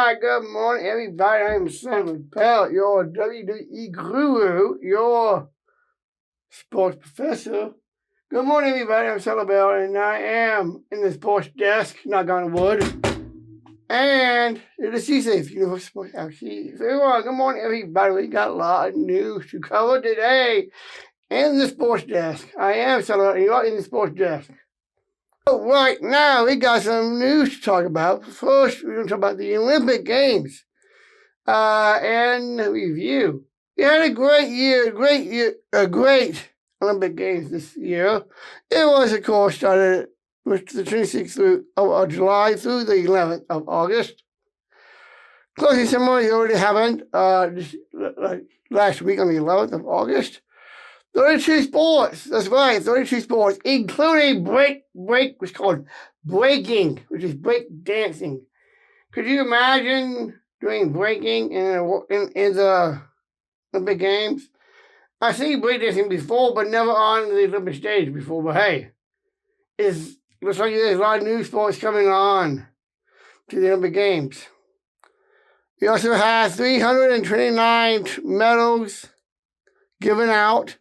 right, good morning, everybody. I am Sadler Pell, your WWE guru, your sports professor. Good morning, everybody. I'm Sadler Bell, and I am in the sports desk, knock on wood. And it is USAFE, Universal Sports Advocacy. Everyone, good morning, everybody. We got a lot of news to cover today in the sports desk. I am Sadler, and you're in the sports desk. Right now, we got some news to talk about. First, we're going to talk about the Olympic Games and review. We had a great Olympic Games this year. It was, of course, started with the 26th of July through the 11th of August. Closing ceremony already happened last week on the 11th of August. 32 sports, that's right, 32 sports, including what's called breaking, which is break dancing. Could you imagine doing breaking in the Olympic Games? I've seen breakdancing before, but never on the Olympic stage before. But hey, looks like there's a lot of new sports coming on to the Olympic Games. We also have 329 medals given out.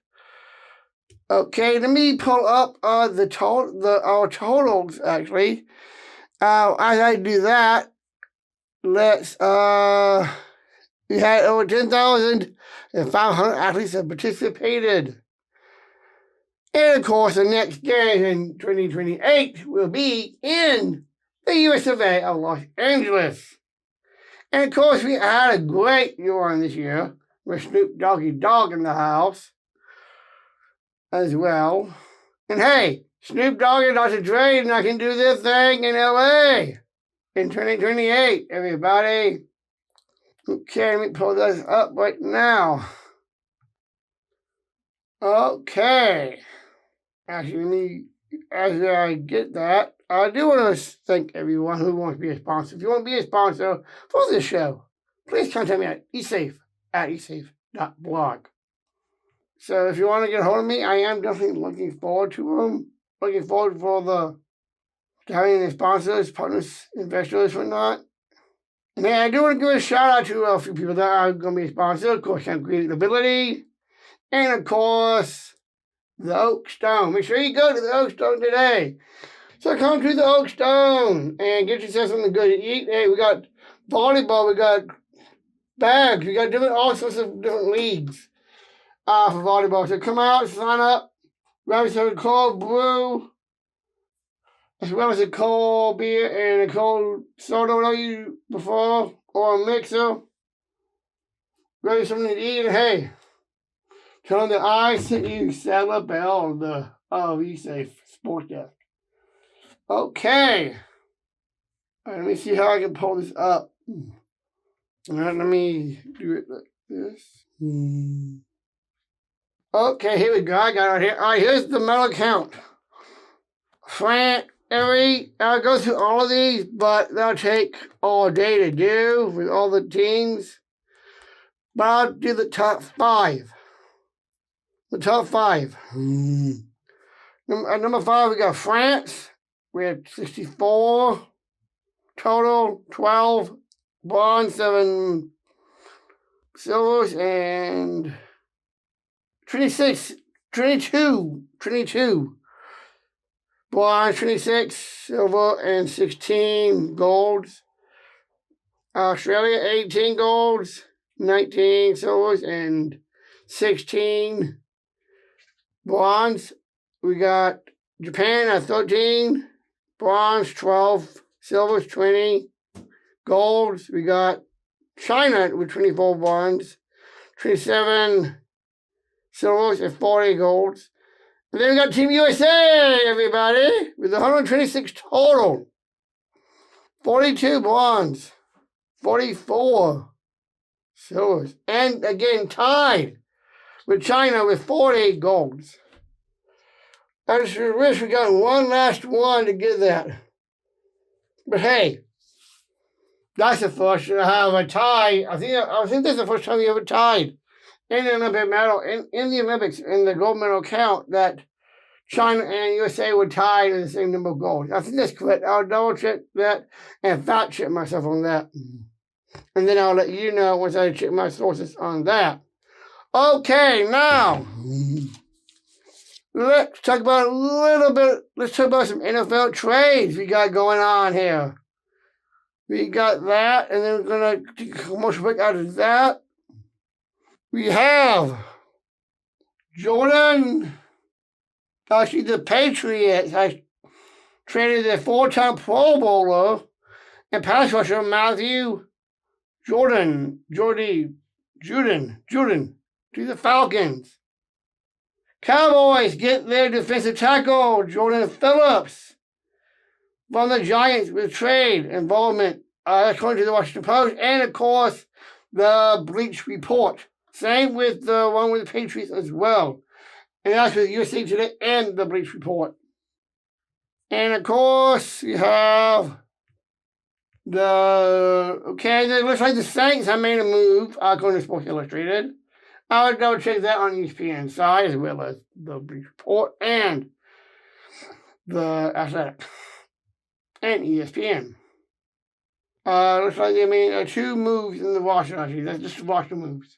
Okay, let me pull up our totals, actually. As I do that, we had over 10,500 athletes that participated. And, of course, the next game in 2028 will be in the USAFE of Los Angeles. And, of course, we had a great year this year with Snoop Doggy Dogg in the house as well. And hey, Snoop Dogg and Dr. Dre and I can do this thing in LA in 2028, everybody. Okay, let me pull this up right now. Okay. Actually, as I get that, I do want to thank everyone who wants to be a sponsor. If you want to be a sponsor for this show, please contact me at usafe@usafe.blog. So if you want to get a hold of me, I am definitely looking forward to them. Looking forward to having the sponsors, partners, investors, whatnot. And I do want to give a shout out to a few people that are going to be sponsored. Of course, Creative Ability. And of course, the Oak Stone. Make sure you go to the Oak Stone today. So come to the Oak Stone and get yourself something good to eat. Hey, we got volleyball, we got bags, we got all sorts of different leagues. For volleyball. So come out, sign up, grab yourself a cold brew, as well as a cold beer and a cold soda, whatever you prefer, or a mixer. Grab you something to eat, and hey, tell them that I sent you Sadler Bell of the USAFE Sports Desk. Okay. All right, let me see how I can pull this up. All right, let me do it like this. Okay, here we go. I got it right here. All right, here's the medal count. I'll go through all of these, but that'll take all day to do with all the teams. But I'll do the top five. The top five. At number 5, we got France. We had 64 total, 12 bronze, 7 silvers, and 22 bronze, 26 silver, and 16 golds. Australia, 18 golds, 19 silvers, and 16 bronze. We got Japan at 13 bronze, 12 silvers, 20 golds. We got China with 24 bronze, 27 silvers, and 40 golds. And then we got Team USA, everybody, with 126 total. 42 bronze, 44 silvers. And again, tied with China with 40 golds. I just wish we got one last one to get that. But hey, that's the first to have a tie. I think that's the first time we ever tied in the Olympic medal, in the Olympics, in the gold medal count, that China and USA were tied in the same number of golds. I think that's correct. I'll double check that and fact check myself on that. And then I'll let you know once I check my sources on that. Okay, now let's talk about some NFL trades we got going on here. We got that, and then we're going to take a commercial break out of that. We have the Patriots has traded their 4-time Pro Bowler and pass rusher Matthew Judon to the Falcons. Cowboys get their defensive tackle, Jordan Phillips, from the Giants with trade involvement, according to the Washington Post, and of course, the Bleach Report. Same with the one with the Patriots as well. And that's with USAFE Today and the Bleach Report. And of course, you have it looks like the Saints have made a move, according to Sports Illustrated. I would double check that on ESPN side, as well as the Bleach Report and the Athletic and ESPN. Looks like they made 2 moves in the Washington, actually. That's just the Washington moves,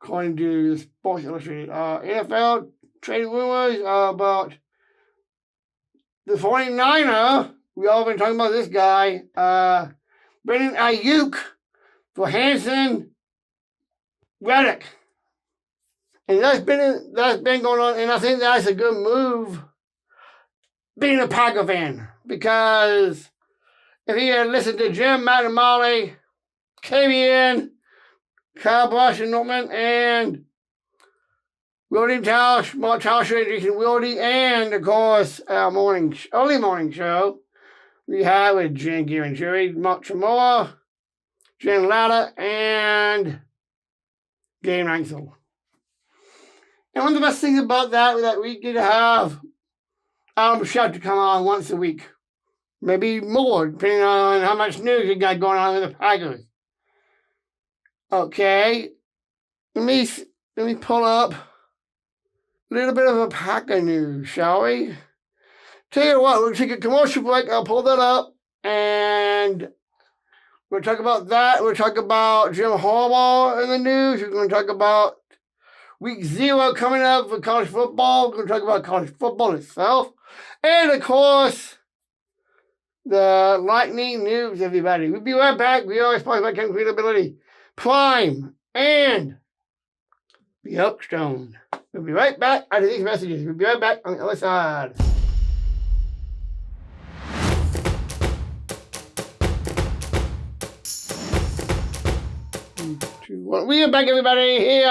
according to Sports Illustrated. NFL trade rumors about the 49er. We all been talking about this guy, Brandon Ayuk for Hanson Reddick. And that's been going on, and I think that's a good move, being a Packer fan, because if he had listened to Jim, Matt, and Molly, KBN, Kyle Bush and Norman, and Wildy Tausch, Mark Tauscher, Jason Wildy, and of course our early morning show we have with Jen Gear and Jerry, Mark Chamorro, Jen Latta, and Game Ransel. And one of the best things about that we did have Adam Schefter come on once a week. Maybe more, depending on how much news we got going on with the Packers. Okay, let me pull up a little bit of a Packer news, shall we? Tell you what, we'll take a commercial break. I'll pull that up, and we'll talk about that. We'll talk about Jim Harbaugh in the news. We're going to talk about Week 0 coming up for college football. We're going to talk about college football itself. And, of course, the lightning news, everybody. We'll be right back. We always talk about credibility, Prime, and the Oakstone. We'll be right back after these messages. We'll be right back on the other side. We are back, everybody.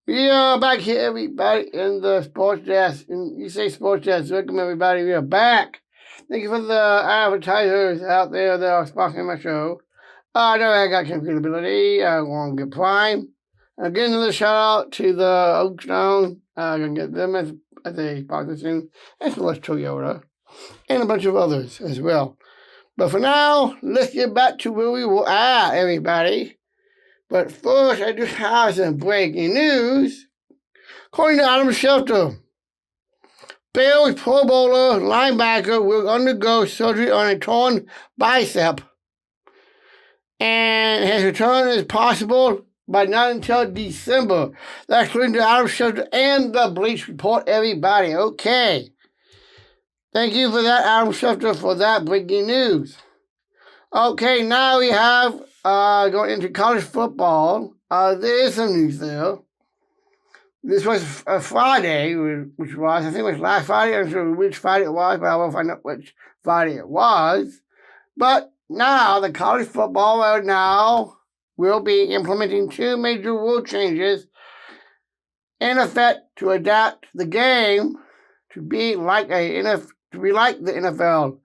We are back here, everybody, in the Sports Desk. And you say Sports Desk. Welcome, everybody. We are back. Thank you for the advertisers out there that are sponsoring my show. I know I got some credibility. I want to get Prime. Again, another shout out to the Oakstone. I'm going to get them as a sponsor soon. As well as Toyota. And a bunch of others as well. But for now, let's get back to where we were at, everybody. But first, I do have some breaking news. According to Adam Schefter, Bills Pro Bowler linebacker will undergo surgery on a torn bicep, and his return is possible, but not until December. That's according to Adam Schefter and the Bleach Report, everybody. Okay. Thank you for that, Adam Schefter, for that breaking news. Okay, now we have going into college football. There is some news there. This was a Friday, which was, I think it was last Friday. I'm not sure which Friday it was, but I will find out which Friday it was. But now, the college football now will be implementing 2 major rule changes in effect to adapt the game to be like the NFL.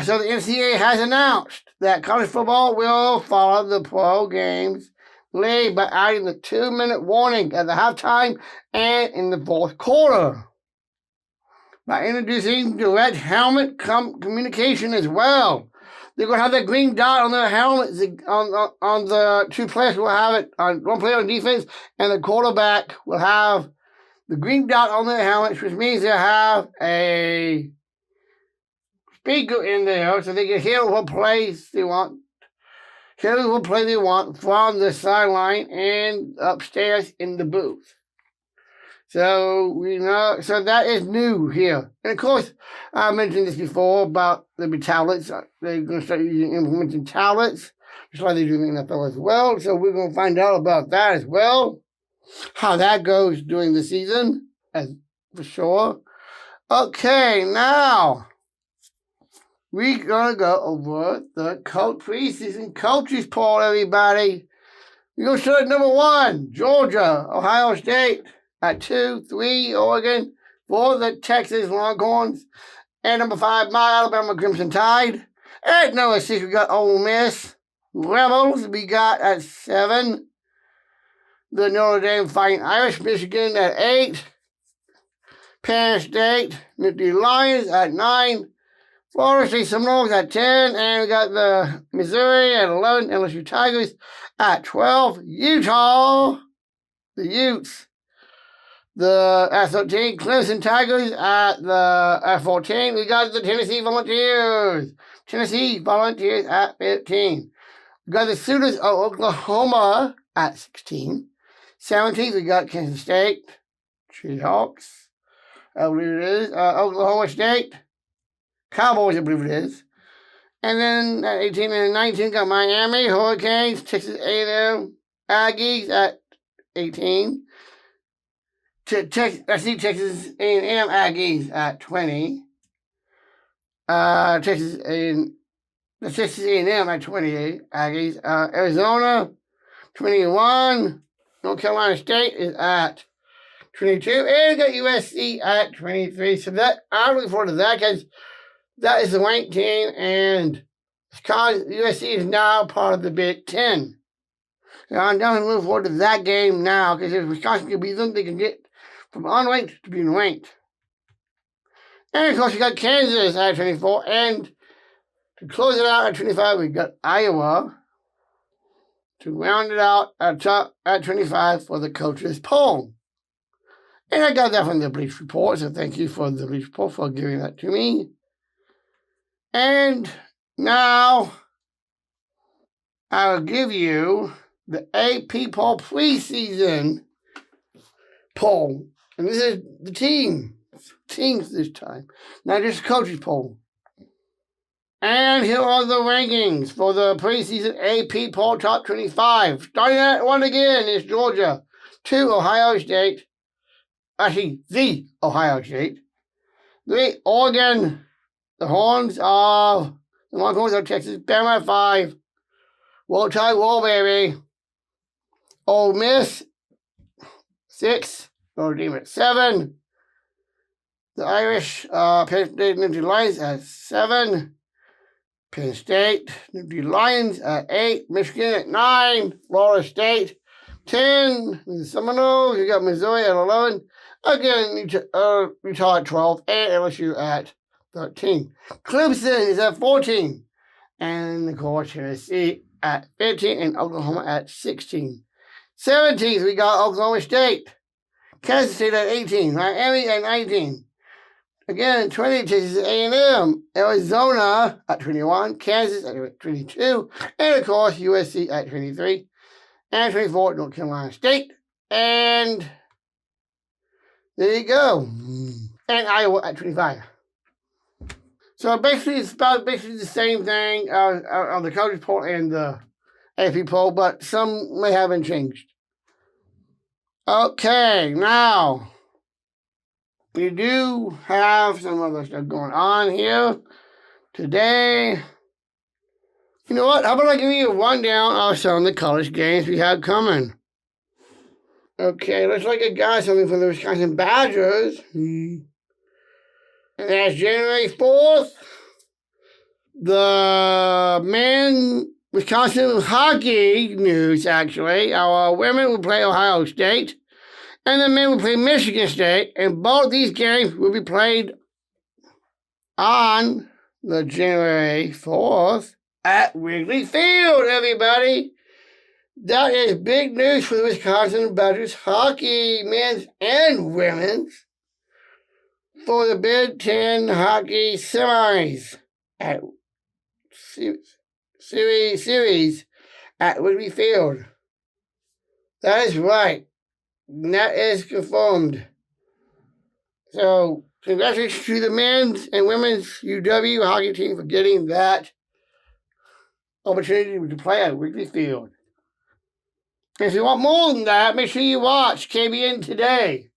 So the NCAA has announced that college football will follow the pro games league by adding the 2-minute warning at the halftime and in the fourth quarter. By introducing direct helmet communication as well. They're going to have that green dot on their helmets. On the 2 players will have it. On 1 player on defense, and the quarterback will have the green dot on their helmets, which means they'll have a speaker in there so they can hear what plays they want Kennedy will play they want from the sideline and upstairs in the booth. So so that is new here. And of course, I mentioned this before about there'll be tablets. They're going to start implementing tablets, just like they do in the NFL as well. So we're going to find out about that as well, how that goes during the season, as for sure. Okay, now we're going to go over the preseason coaches poll, everybody. We're going to start at number 1, Georgia, Ohio State. At 2, 3, Oregon. 4, the Texas Longhorns. And number 5, my Alabama Crimson Tide. At number 6, we got Ole Miss Rebels. We got at 7, the Notre Dame Fighting Irish. Michigan at 8. Penn State Nittany Lions at 9. Florida State Seminoles at 10. And we got the Missouri at 11. LSU Tigers at 12. Utah, the Utes. The F13, Clemson Tigers at the F14. We got the Tennessee Volunteers. At 15. We got the Sooners of Oklahoma at 16. 17th, we got Kansas State. Seahawks. I believe it is. Oklahoma State. Cowboys, I believe it is. And then at 18 and 19, got Miami Hurricanes. Texas A&M Aggies at 18. I see Texas A&M Aggies at 20. Texas A&M at 28 Aggies. Arizona 21. North Carolina State is at 22, and we got USC at 23. So I'm looking forward to that because that is the ranked team, and USC is now part of the Big Ten. So I'm definitely looking forward to that game now because if Wisconsin can beat them, they can get from unranked to being ranked. And of course, we got Kansas at 24. And to close it out at 25, we got Iowa to round it out at 25 for the coaches poll. And I got that from the Bleach Report, so thank you for the Bleach Report for giving that to me. And now I'll give you the AP poll preseason poll. And this is the teams this time, not just coaches poll. And here are the rankings for the preseason AP poll top 25. Starting at 1 again is Georgia. 2, Ohio State. Actually, the Ohio State. 3, Oregon. The Longhorns of Texas. Bama at 5. Roll Tide, roll baby. Ole Miss 6. Notre Dame at 7. The Irish, Penn State Nittany Lions at 7. Penn State Nittany Lions at 8. Michigan at 9. Florida State 10. The Seminoles, you got Missouri at 11. Again, Utah at 12. And LSU at 13. Clemson is at 14. And of course, Tennessee at 15. And Oklahoma at 16. 17th, we got Oklahoma State. Kansas State at 18, Miami at 19. Again, 20, Texas A&M, Arizona at 21, Kansas at 22, and of course, USC at 23, and 24, North Carolina State, and there you go, and Iowa at 25. So basically, it's about the same thing on the coaches poll and the AP poll, but some may have been changed. Okay, now, we do have some other stuff going on here today. You know what? How about I give you a rundown of some of the college games we have coming? Okay, looks like I got something from the Wisconsin Badgers. And that's January 4th. The men Wisconsin hockey news, actually. Our women will play Ohio State, and the men will play Michigan State, and both these games will be played on the January 4th at Wrigley Field, everybody. That is big news for the Wisconsin Badgers hockey, men's and women's, for the Big Ten hockey semis at series at Wrigley Field. That is right. That is confirmed. So, congratulations to the men's and women's UW hockey team for getting that opportunity to play at Wrigley Field. If you want more than that, make sure you watch KBN Today.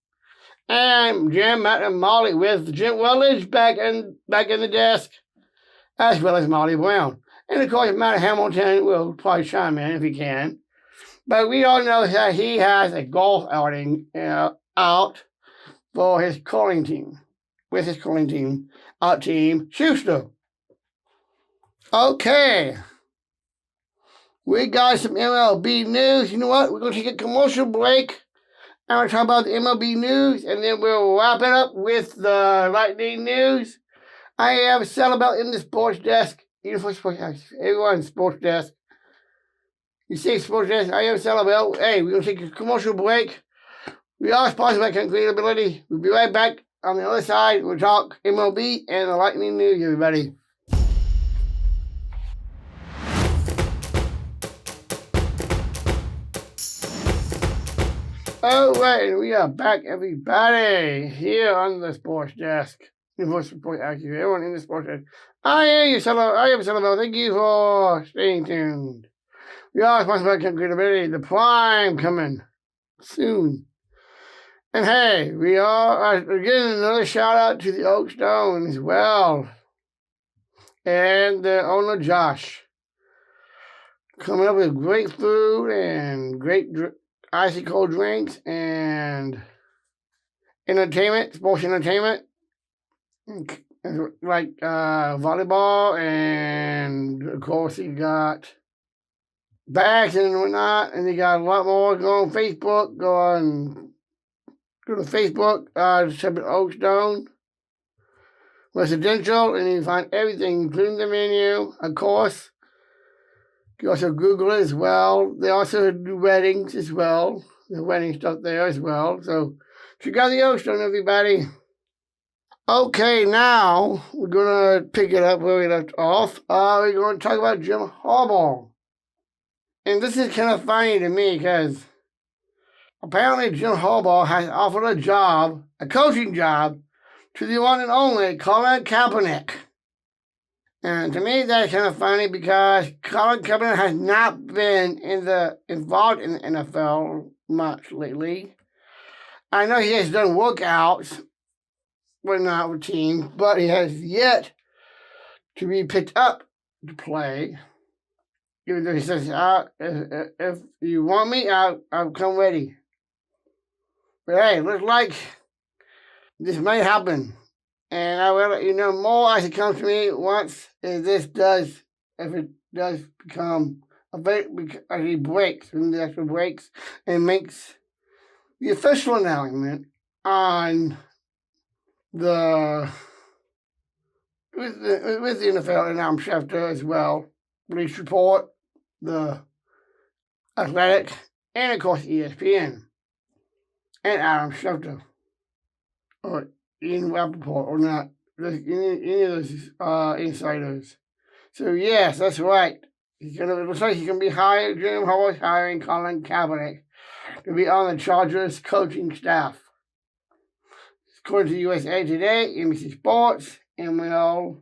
And Jim, Matt, and Molly with Jim Wellage back in the desk, as well as Molly Brown. And of course, Matt Hamilton will probably chime in if he can. But we all know that he has a golf outing out for his curling team, with his curling team, team Schuster. Okay. We got some MLB news. You know what? We're going to take a commercial break. I'm going to talk about the MLB news, and then we'll wrap it up with the Lightning news. I am Sadler in the sports desk. Universal Sports Advocacy. Everyone in the sports desk. You see sports desk. I am Sadler. Hey, we're going to take a commercial break. We are sponsored by Creatability. We'll be right back on the other side. We'll talk MLB and the Lightning news, everybody. All right, we are back, everybody, here on the sports desk. Universal Sports Advocacy. Everyone in the sports desk. I am Sadler. Thank you for staying tuned. We are sponsored by Creatability. The Prime coming soon. And hey, we are getting another shout out to the Oak Stone as well. And the owner, Josh. Coming up with great food and great icy cold drinks and entertainment, sports entertainment, like volleyball, and of course he got bags and whatnot, and he got a lot more. Go on Facebook, go to Facebook, Oak Stone Residential, and you can find everything, including the menu, of course. You also Google it as well. They also do weddings as well. The wedding stuff there as well. So check out the Oak Stone, everybody. Okay, now we're going to pick it up where we left off. We're going to talk about Jim Harbaugh. And this is kind of funny to me because apparently Jim Harbaugh has offered a coaching job, to the one and only Collin Kaepernick. And to me, that's kind of funny because Collin Kaepernick has not been involved in the NFL much lately. I know he has done workouts with teams, but he has yet to be picked up to play. Even though he says, if you want me, I'll come ready. But hey, looks like this may happen. And I will let you know more as it comes to me if it does become as he breaks, when the actual breaks, and makes the official announcement on with the NFL and Adam Schefter as well, Police Report, the Athletic, and of course ESPN, and Adam Schefter, or Ian Rappaport, or not, any of those insiders. So yes, that's right. It looks like he's going to be hired. Jim Harbaugh's hiring Collin Kaepernick to be on the Chargers coaching staff. According to USA Today, NBC Sports, ML,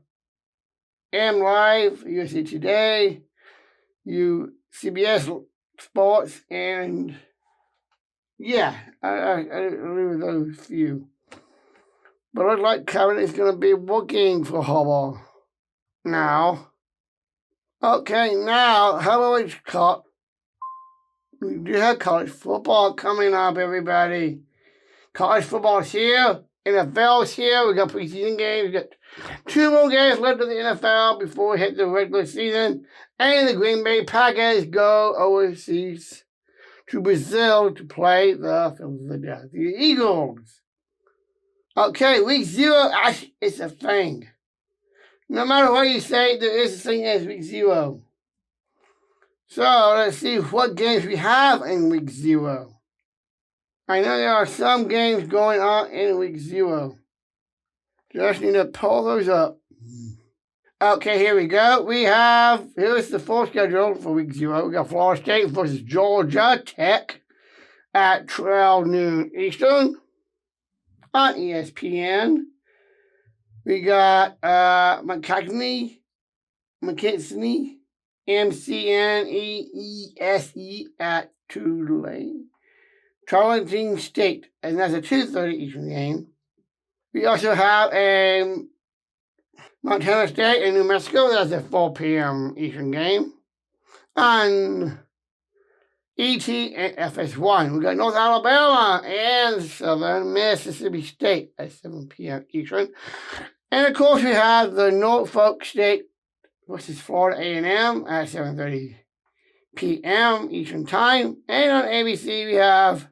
M Live, USA Today, CBS Sports, and yeah, I agree with those few. But it looks like Kaepernick is going to be working for Harbaugh now. Okay, now, how about we do have college football coming up, everybody. College football is here. NFL is here. We got preseason games. We got 2 more games left in the NFL before we hit the regular season. And the Green Bay Packers go overseas to Brazil to play the Philadelphia Eagles. Okay, week 0, actually, it's a thing. No matter what you say, there is a thing as week 0. So, let's see what games we have in week 0. I know there are some games going on in week 0. Just need to pull those up. Okay, here we go. Here's the full schedule for week 0. We got Florida State versus Georgia Tech at 12 noon Eastern on ESPN. We got McKinney, MCNEESE at Tulane. Tarleton State, and that's a 2:30 Eastern game. We also have a Montana State and New Mexico. That's a 4 p.m. Eastern game. On ET and FS1, we got North Alabama and Southern Mississippi State at 7 p.m. Eastern. And of course, we have the Norfolk State versus Florida A&M at 7:30 p.m. Eastern Time. And on ABC, we have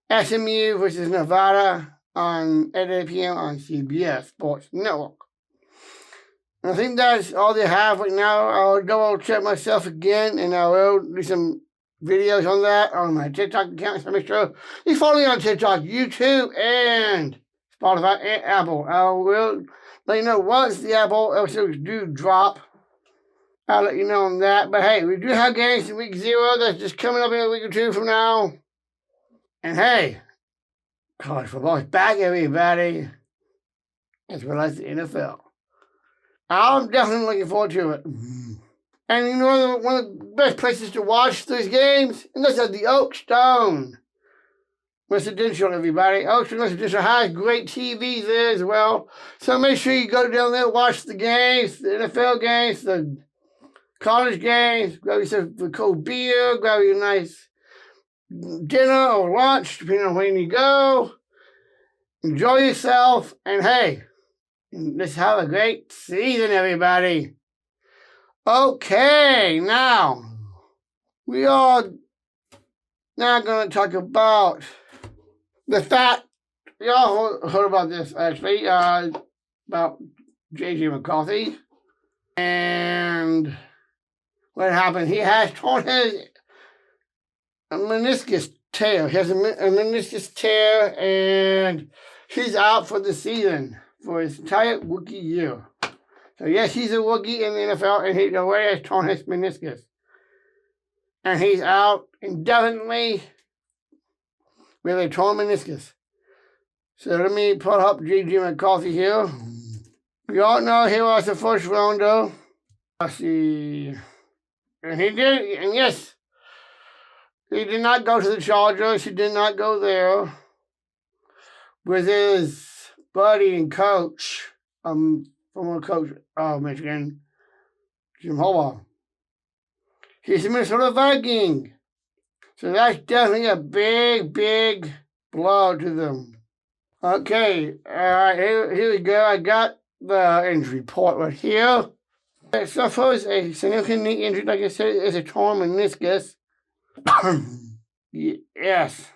SMU versus Nevada on 8 p.m. on CBS Sports Network. And I think that's all they have right now. I'll double check myself again, and I will do some videos on that on my TikTok account. So make sure you follow me on TikTok, YouTube, and Spotify, and Apple. I will let you know once the Apple episodes do drop. I'll let you know on that. But hey, we do have games in week 0 that's just coming up in a week or 2 from now. And hey, college football is back, everybody, as well as the NFL. I'm definitely looking forward to it. And you know, one of the best places to watch these games, and that's at the Oakstone Residential, everybody. Oakstone Residential has great TVs there as well. So make sure you go down there, watch the games, the NFL games, the college games, grab yourself a cold beer, grab you a nice dinner or lunch, depending on when you go. Enjoy yourself, and hey, let's have a great season, everybody. Okay, now we are now going to talk about the fact, y'all heard about this actually, about J.J. McCarthy and what happened. He has torn his meniscus tear. He has a meniscus tear, and he's out for the season for his entire rookie year. So yes, he's a rookie in the NFL, and he already has torn his meniscus. And he's out indefinitely with a torn meniscus. So let me put up J.J. McCarthy here. We all know he was the first rounder. Let's see. And he did, and yes, he did not go to the Chargers. He did not go there with his buddy and coach, former coach of Michigan, Jim Harbaugh. He's a Minnesota Viking. So that's definitely a big, big blow to them. Okay, all right, here we go. I got the injury report right here. It suffers a significant knee injury, like I said, it's a torn meniscus. Yes.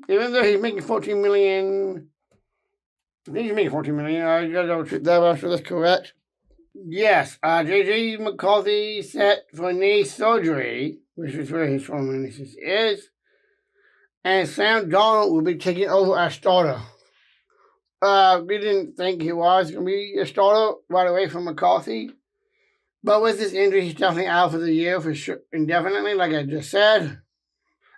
Even though he's making $14 million, I think he's making $14 million. I gotta double check that. I'm sure that's correct. Yes, J.J. McCarthy set for knee surgery, which is where his torn meniscus is. And Sam Darnold will be taking over as starter. We didn't think he was going to be a starter right away from McCarthy. But with this injury, he's definitely out for the year for sure, indefinitely, like I just said.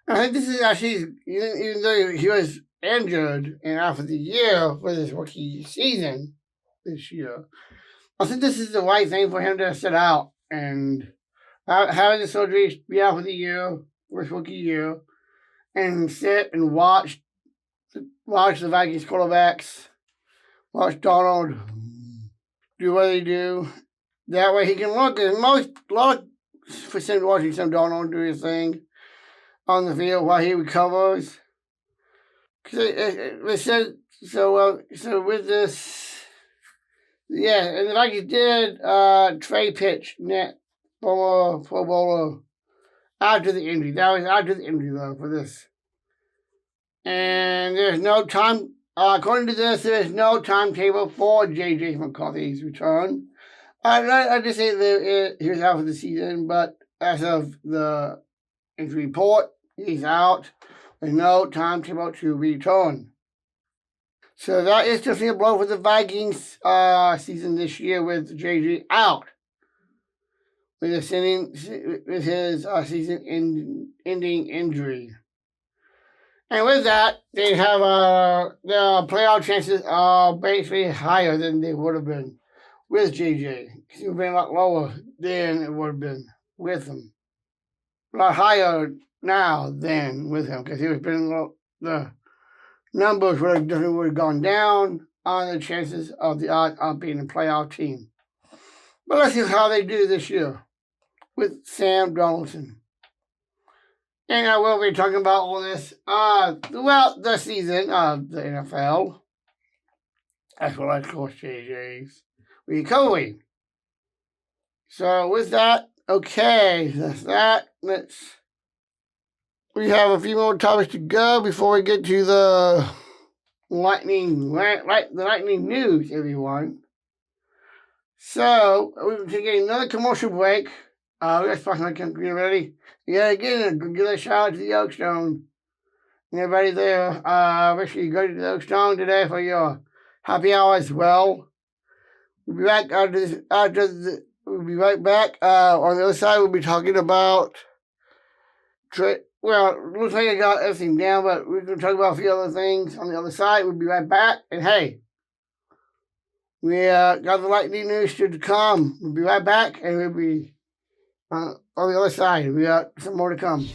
I think this is actually, even though he was injured and out for the year for this rookie season this year, I think this is the right thing for him to sit out and have the surgery, be out for the year, first rookie year, and sit and watch the Vikings quarterbacks, watch Donald do what they do. That way he can look at a lot of watching Sam Donald do his thing on the field while he recovers. They said so with this, yeah, and the Vikings did Trey Pitch, former Pro Bowler, after the injury. That was after the injury though for this. And there's no time, according to this, there's no timetable for J.J. McCarthy's return. I just say that he was out for the season, but as of the injury report, he's out with no timetable to return. So that is definitely a blow for the Vikings season this year with JJ out with his season-ending injury. And with that, they have the playoff chances are basically higher than they would have been with JJ. It would have been a lot lower than it would have been with him. A lot higher now than with him because he was been the numbers would have gone down on the chances of the odds of being a playoff team. But let's see how they do this year with Sam Donaldson. And I will be talking about all this throughout the season of the NFL, as well as Coach JJ's recovery. So with that, okay, that's that. We have a few more topics to go before we get to the lightning news, everyone. So we're taking another commercial break. Let's get ready. Yeah, again, give a shout out to the Oakstone and everybody there. Make sure you go to the Oakstone today for your happy hour as well. We'll be back we'll be right back. On the other side, we'll be talking about well, it looks like I got everything down, but we're going to talk about a few other things on the other side. We'll be right back. And hey, we got the lightning news to come. We'll be right back, and we'll be on the other side. We got some more to come.